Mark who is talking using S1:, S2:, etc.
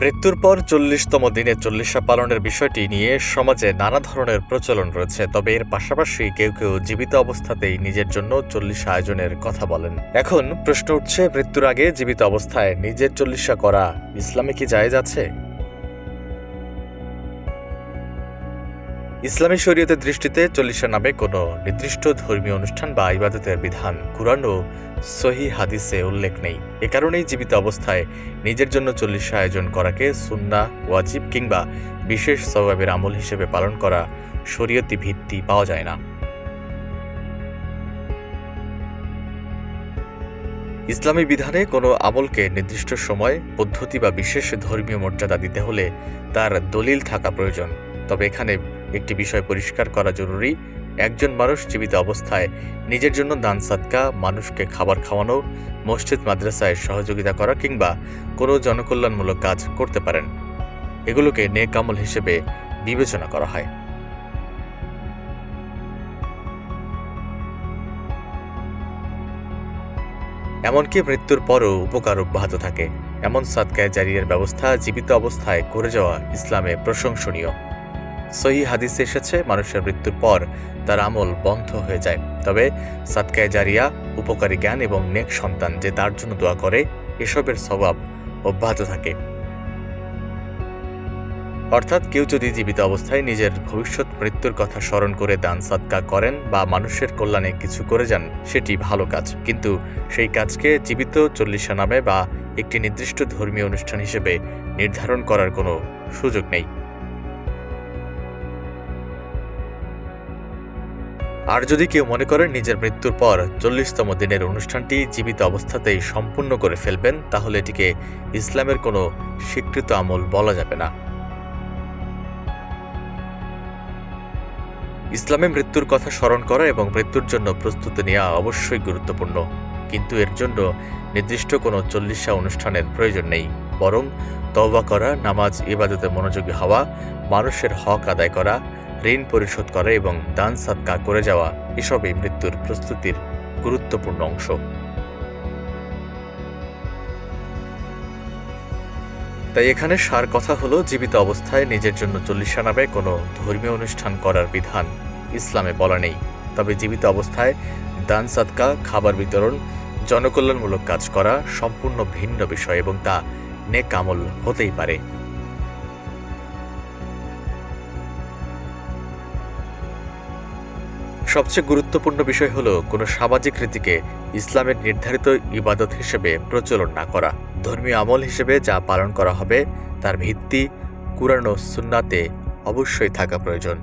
S1: মৃত্যুর পর ৪০তম দিনে চল্লিশা পালনের বিষয়টি নিয়ে সমাজে নানা ধরনের প্রচলন রয়েছে। তবে এর পাশাপাশি কেউ কেউ জীবিত অবস্থাতেই নিজের জন্য চল্লিশা আয়োজনের কথা বলেন। এখন প্রশ্ন উঠছে, মৃত্যুর আগে জীবিত অবস্থায় নিজের চল্লিশা করা ইসলামে কি জায়েজ আছে? ইসলামী শরীয়তের দৃষ্টিতে চল্লিশা নামে কোনো নির্দিষ্ট ধর্মীয় অনুষ্ঠান বা ইবাদতের বিধান কুরআন ও সহিহ হাদিসে উল্লেখ নেই। এ কারণেই জীবিত অবস্থায় নিজের জন্য চল্লিশা আয়োজন করাকে সুন্নাহ, ওয়াজিব কিংবা বিশেষ সওয়াবের আমল হিসেবে পালন করা শরীয়তি ভিত্তি পাওয়া যায় না। ইসলামী বিধানে কোনো আমলকে নির্দিষ্ট সময়, পদ্ধতি বা বিশেষ ধর্মীয় মর্যাদা দিতে হলে তার দলিল থাকা প্রয়োজন। তবে এখানে একটি বিষয় পরিষ্কার করা জরুরি, একজন মানুষ জীবিত অবস্থায় নিজের জন্য দান সাদকা, মানুষকে খাবার খাওয়ানো, মসজিদ মাদ্রাসায় সহযোগিতা করা কিংবা কোনো জনকল্যাণমূলক কাজ করতে পারেন। এগুলোকে নেক আমল হিসেবে বিবেচনা করা হয়। এমনকি মৃত্যুর পরও উপকার অব্যাহত থাকে এমন সাদকায়ে জারিয়ার ব্যবস্থা জীবিত অবস্থায় করে যাওয়া ইসলামে প্রশংসনীয়। সহিহ হাদিসে এসেছে, মানুষের মৃত্যুর পর তার আমল বন্ধ হয়ে যায়, তবে সাদকায়ে জারিয়া, উপকারী জ্ঞান এবং নেক সন্তান যে তার জন্য দোয়া করে, এসবের স্বভাব অব্যাহত থাকে। অর্থাৎ কেউ যদি জীবিত অবস্থায় নিজের ভবিষ্যৎ মৃত্যুর কথা স্মরণ করে দান সাদকা করেন বা মানুষের কল্যাণে কিছু করে যান, সেটি ভালো কাজ, কিন্তু সেই কাজকে জীবিত চল্লিশা নামে বা একটি নির্দিষ্ট ধর্মীয় অনুষ্ঠান হিসেবে নির্ধারণ করার কোনো সুযোগ নেই। আর যদি কেউ মনে করেন নিজের মৃত্যুর পর ৪০তম দিনের অনুষ্ঠানটি জীবিত অবস্থাতেই সম্পূর্ণ করে ফেলবেন, তাহলে এটিকে ইসলামের কোনো স্বীকৃত আমল বলা যাবে না। ইসলামে মৃত্যুর কথা স্মরণ করা এবং মৃত্যুর জন্য প্রস্তুতি নেওয়া অবশ্যই গুরুত্বপূর্ণ, কিন্তু এর জন্য নির্দিষ্ট কোনো চল্লিশা অনুষ্ঠানের প্রয়োজন নেই। বরং তওবা করা, নামাজ ইবাদতে মনোযোগী হওয়া, মানুষের হক আদায় করা, ঋণ পরিশোধ করা এবং দান সাদকা করে যাওয়া, এসবই মৃত্যুর প্রস্তুতির গুরুত্বপূর্ণ অংশ। তাই এখানে সার কথা হলো, জীবিত অবস্থায় নিজের জন্য চল্লিশা নামে কোনো ধর্মীয় অনুষ্ঠান করার বিধান ইসলামে বলা নেই। তবে জীবিত অবস্থায় দান সাদকা, খাবার বিতরণ, জনকল্যাণমূলক কাজ করা সম্পূর্ণ ভিন্ন বিষয় এবং তা নেক আমল হতেই পারে। সবচেয়ে গুরুত্বপূর্ণ বিষয় হলো কোনো সামাজিক রীতিকে ইসলামের নির্ধারিত ইবাদত হিসেবে প্রচলন না করা। ধর্মীয় আমল হিসেবে যা পালন করা হবে তার ভিত্তি কুরআন ও সুন্নাতে অবশ্যই থাকা প্রয়োজন।